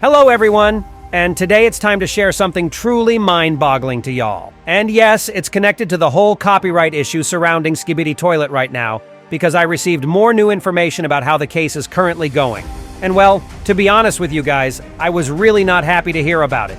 Hello everyone, and today it's time to share something truly mind-boggling to y'all. And yes, it's connected to the whole copyright issue surrounding ISOTOILET right now, because I received more new information about how the case is currently going. And well, to be honest with you guys, I was really not happy to hear about it.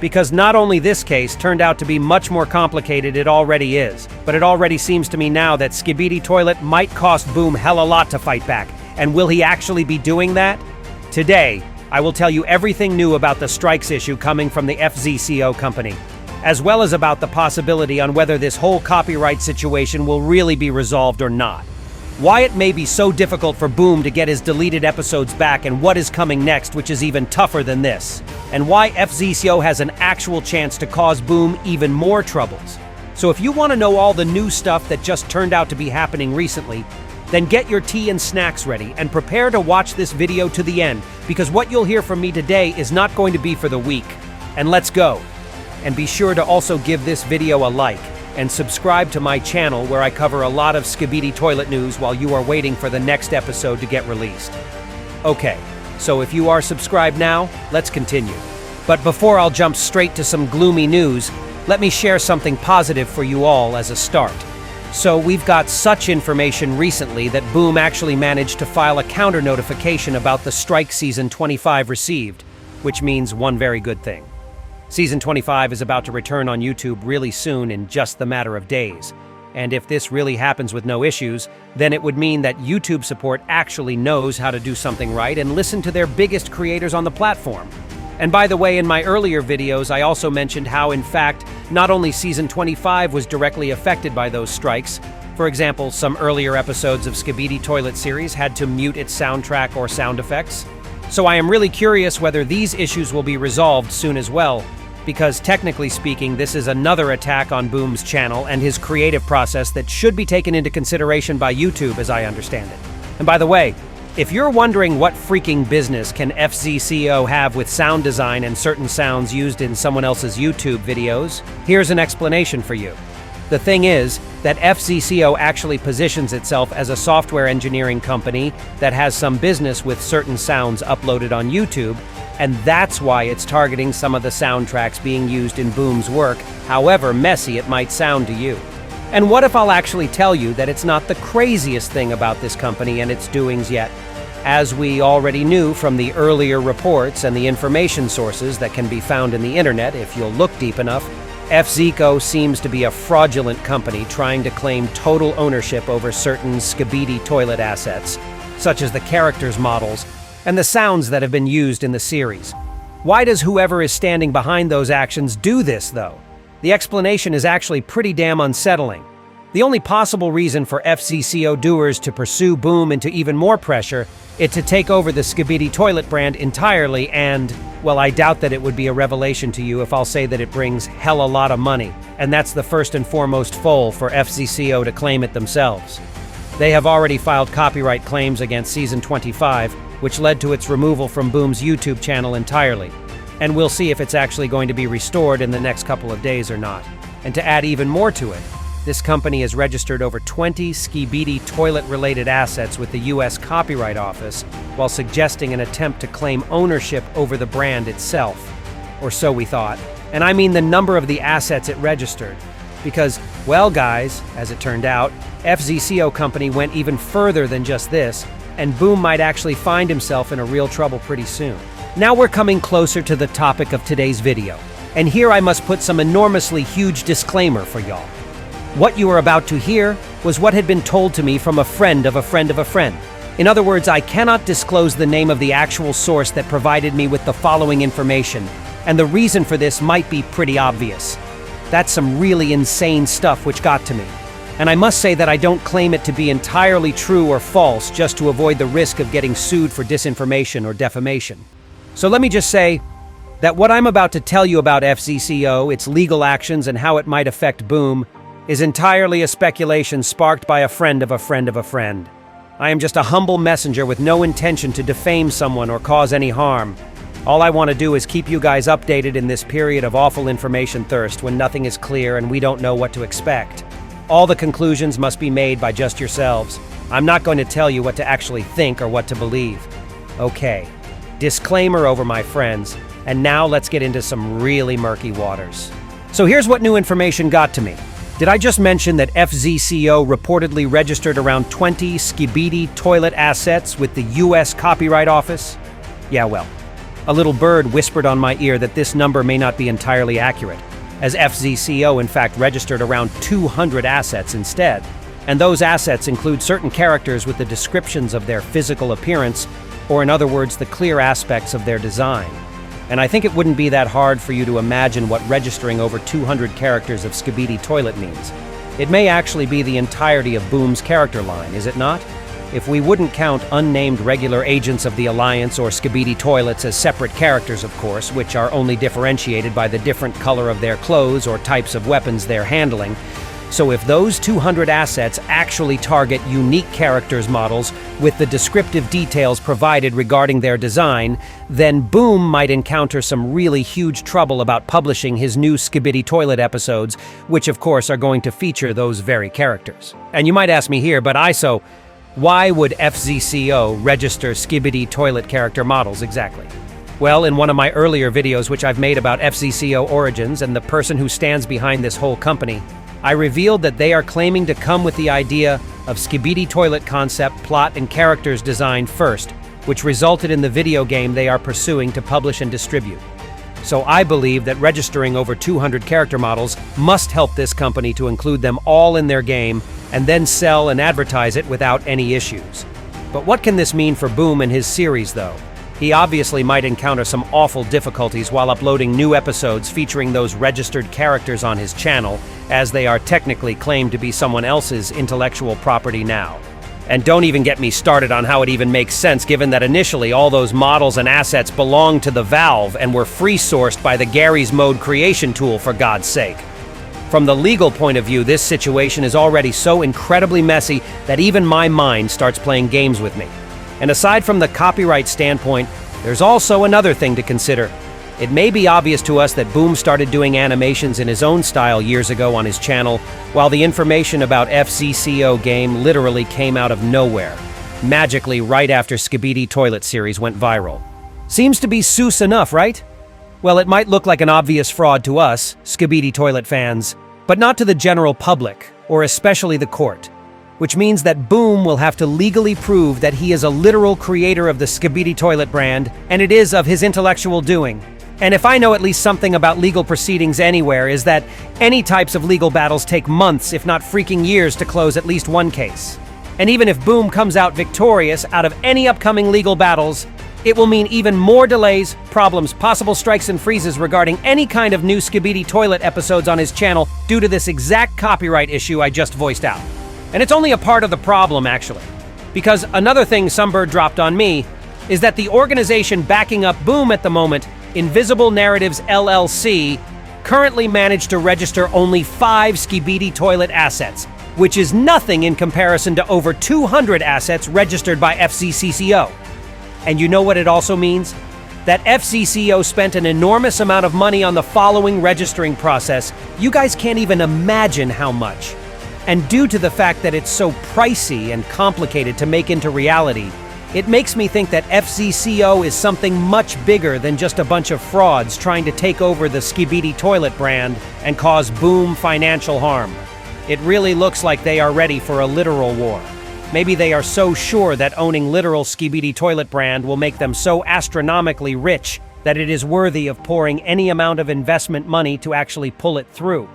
Because not only this case turned out to be much more complicated it already is, but it already seems to me now that ISOTOILET might cost Boom hell a lot to fight back. And will he actually be doing that? Today, I will tell you everything new about the strikes issue coming from the fzco company, as well as about the possibility on whether this whole copyright situation will really be resolved or not. Why it may be so difficult for Boom to get his deleted episodes back and what is coming next, which is even tougher than this. And why fzco has an actual chance to cause Boom even more troubles. So if you want to know all the new stuff that just turned out to be happening recently, then get your tea and snacks ready and prepare to watch this video to the end, because what you'll hear from me today is not going to be for the weak. And let's go. And be sure to also give this video a like and subscribe to my channel where I cover a lot of ISOTOILET news while you are waiting for the next episode to get released. Okay, so if you are subscribed now, let's continue. But before I'll jump straight to some gloomy news, let me share something positive for you all as a start. So we've got such information recently that Boom actually managed to file a counter notification about the strike Season 25 received, which means one very good thing. Season 25 is about to return on YouTube really soon in just the matter of days. And if this really happens with no issues, then it would mean that YouTube support actually knows how to do something right and listen to their biggest creators on the platform. And by the way, in my earlier videos, I also mentioned how, in fact, not only Season 25 was directly affected by those strikes. For example, some earlier episodes of ISOTOILET series had to mute its soundtrack or sound effects. So I am really curious whether these issues will be resolved soon as well, because technically speaking, this is another attack on Boom's channel and his creative process that should be taken into consideration by YouTube, as I understand it. And by the way, if you're wondering what freaking business can fzco have with sound design and certain sounds used in someone else's YouTube videos, here's an explanation for you. The thing is that fzco actually positions itself as a software engineering company that has some business with certain sounds uploaded on YouTube, and that's why it's targeting some of the soundtracks being used in Boom's work, however messy it might sound to you. And what if I'll actually tell you that it's not the craziest thing about this company and its doings yet? As we already knew from the earlier reports and the information sources that can be found in the internet if you'll look deep enough, fzco seems to be a fraudulent company trying to claim total ownership over certain ISOTOILET assets, such as the characters' models and the sounds that have been used in the series. Why does whoever is standing behind those actions do this, though? The explanation is actually pretty damn unsettling. The only possible reason for fzco doers to pursue Boom into even more pressure is to take over the ISOTOILET brand entirely and, well, I doubt that it would be a revelation to you if I'll say that it brings hell a lot of money, and that's the first and foremost foal for fzco to claim it themselves. They have already filed copyright claims against Season 25, which led to its removal from Boom's YouTube channel entirely. And we'll see if it's actually going to be restored in the next couple of days or not. And to add even more to it, this company has registered over 20 ISOTOILET-related assets with the US Copyright Office while suggesting an attempt to claim ownership over the brand itself. Or so we thought. And I mean the number of the assets it registered. Because, well guys, as it turned out, fzco company went even further than just this, and Boom might actually find himself in a real trouble pretty soon. Now we're coming closer to the topic of today's video, and here I must put some enormously huge disclaimer for y'all. What you are about to hear was what had been told to me from a friend of a friend of a friend. In other words, I cannot disclose the name of the actual source that provided me with the following information, and the reason for this might be pretty obvious. That's some really insane stuff which got to me. And I must say that I don't claim it to be entirely true or false just to avoid the risk of getting sued for disinformation or defamation. So let me just say that what I'm about to tell you about fzco, its legal actions, and how it might affect Boom is entirely a speculation sparked by a friend of a friend of a friend. I am just a humble messenger with no intention to defame someone or cause any harm. All I want to do is keep you guys updated in this period of awful information thirst when nothing is clear and we don't know what to expect. All the conclusions must be made by just yourselves. I'm not going to tell you what to actually think or what to believe. Okay, Disclaimer over, my friends, and now let's get into some really murky waters. So here's what new information got to me. Did I just mention that fzco reportedly registered around 20 skibidi toilet assets with the US Copyright Office? Yeah, well, a little bird whispered on my ear that this number may not be entirely accurate, as fzco in fact registered around 200 assets instead. And those assets include certain characters with the descriptions of their physical appearance, or in other words, the clear aspects of their design. And I think it wouldn't be that hard for you to imagine what registering over 200 characters of Skibidi Toilet means. It may actually be the entirety of Boom's character line, is it not? If we wouldn't count unnamed regular agents of the Alliance or Skibidi Toilets as separate characters, of course, which are only differentiated by the different color of their clothes or types of weapons they're handling. So if those 200 assets actually target unique characters models with the descriptive details provided regarding their design, then Boom might encounter some really huge trouble about publishing his new Skibidi Toilet episodes, which of course are going to feature those very characters. And you might ask me here, but ISO, why would fzco register Skibidi Toilet character models exactly? Well, in one of my earlier videos which I've made about fzco origins and the person who stands behind this whole company, I revealed that they are claiming to come with the idea of Skibidi Toilet concept, plot, and characters design first, which resulted in the video game they are pursuing to publish and distribute. So I believe that registering over 200 character models must help this company to include them all in their game and then sell and advertise it without any issues. But what can this mean for Boom and his series, though? He obviously might encounter some awful difficulties while uploading new episodes featuring those registered characters on his channel, as they are technically claimed to be someone else's intellectual property now. And don't even get me started on how it even makes sense, given that initially all those models and assets belonged to the Valve and were free-sourced by the Garry's Mode creation tool, for God's sake. From the legal point of view, this situation is already so incredibly messy that even my mind starts playing games with me. And aside from the copyright standpoint, there's also another thing to consider. It may be obvious to us that Boom started doing animations in his own style years ago on his channel, while the information about fzco game literally came out of nowhere, magically right after Skibidi Toilet series went viral. Seems to be Seuss enough, right? Well, it might look like an obvious fraud to us, Skibidi Toilet fans, but not to the general public, or especially the court. Which means that Boom will have to legally prove that he is a literal creator of the Skibidi Toilet brand, and it is of his intellectual doing. And if I know at least something about legal proceedings anywhere, is that any types of legal battles take months, if not freaking years, to close at least one case. And even if Boom comes out victorious out of any upcoming legal battles, it will mean even more delays, problems, possible strikes and freezes regarding any kind of new Skibidi Toilet episodes on his channel due to this exact copyright issue I just voiced out. And it's only a part of the problem, actually. Because another thing Sunbird dropped on me is that the organization backing up Boom at the moment, Invisible Narratives LLC, currently managed to register only 5 Skibidi Toilet assets, which is nothing in comparison to over 200 assets registered by fzco. And you know what it also means? That fzco spent an enormous amount of money on the following registering process. You guys can't even imagine how much. And due to the fact that it's so pricey and complicated to make into reality, it makes me think that fzco is something much bigger than just a bunch of frauds trying to take over the Skibidi Toilet brand and cause Boom financial harm. It really looks like they are ready for a literal war. Maybe they are so sure that owning literal Skibidi Toilet brand will make them so astronomically rich that it is worthy of pouring any amount of investment money to actually pull it through.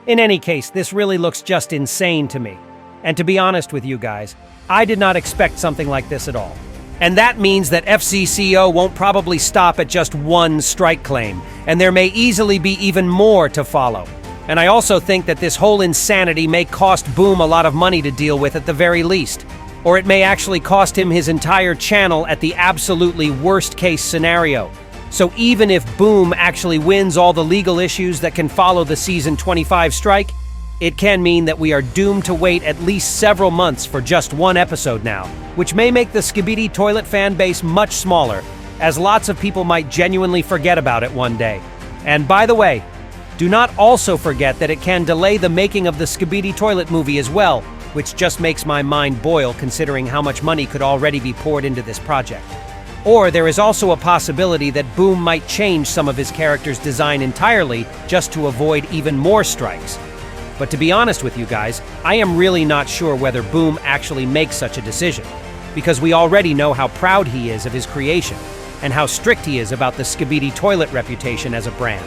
In any case, this really looks just insane to me. And to be honest with you guys, I did not expect something like this at all. And that means that fzco won't probably stop at just one strike claim, and there may easily be even more to follow. And I also think that this whole insanity may cost Boom a lot of money to deal with at the very least. Or it may actually cost him his entire channel at the absolutely worst case scenario. So even if Boom actually wins all the legal issues that can follow the Season 25 strike, it can mean that we are doomed to wait at least several months for just one episode now, which may make the Skibidi Toilet fan base much smaller, as lots of people might genuinely forget about it one day. And by the way, do not also forget that it can delay the making of the Skibidi Toilet movie as well, which just makes my mind boil considering how much money could already be poured into this project. Or there is also a possibility that Boom might change some of his character's design entirely just to avoid even more strikes. But to be honest with you guys, I am really not sure whether Boom actually makes such a decision, because we already know how proud he is of his creation, and how strict he is about the Skibidi Toilet reputation as a brand.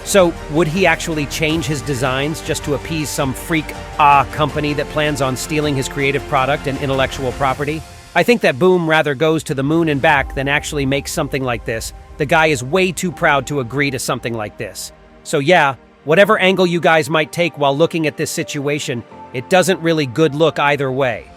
So, would he actually change his designs just to appease some freak company that plans on stealing his creative product and intellectual property? I think that Boom rather goes to the moon and back than actually makes something like this. The guy is way too proud to agree to something like this. So yeah, whatever angle you guys might take while looking at this situation, it doesn't really good look either way.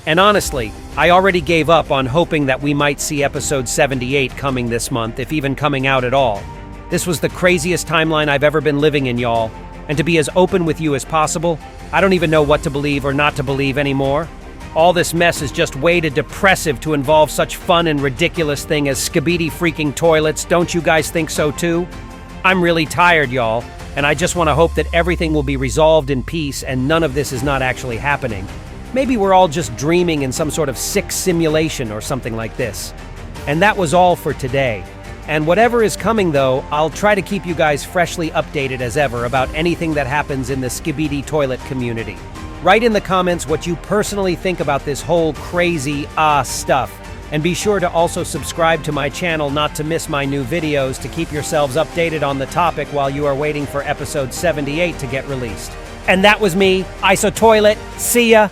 And honestly, I already gave up on hoping that we might see episode 78 coming this month, if even coming out at all. This was the craziest timeline I've ever been living in, y'all. And to be as open with you as possible, I don't even know what to believe or not to believe anymore. All this mess is just way too depressive to involve such fun and ridiculous thing as Skibidi freaking toilets. Don't you guys think so too? I'm really tired, y'all, and I just want to hope that everything will be resolved in peace and none of this is not actually happening. Maybe we're all just dreaming in some sort of sick simulation or something like this. And that was all for today. And whatever is coming though, I'll try to keep you guys freshly updated as ever about anything that happens in the Skibidi Toilet community. Write in the comments what you personally think about this whole crazy stuff. And be sure to also subscribe to my channel not to miss my new videos to keep yourselves updated on the topic while you are waiting for episode 78 to get released. And that was me, ISOTOILET. See ya!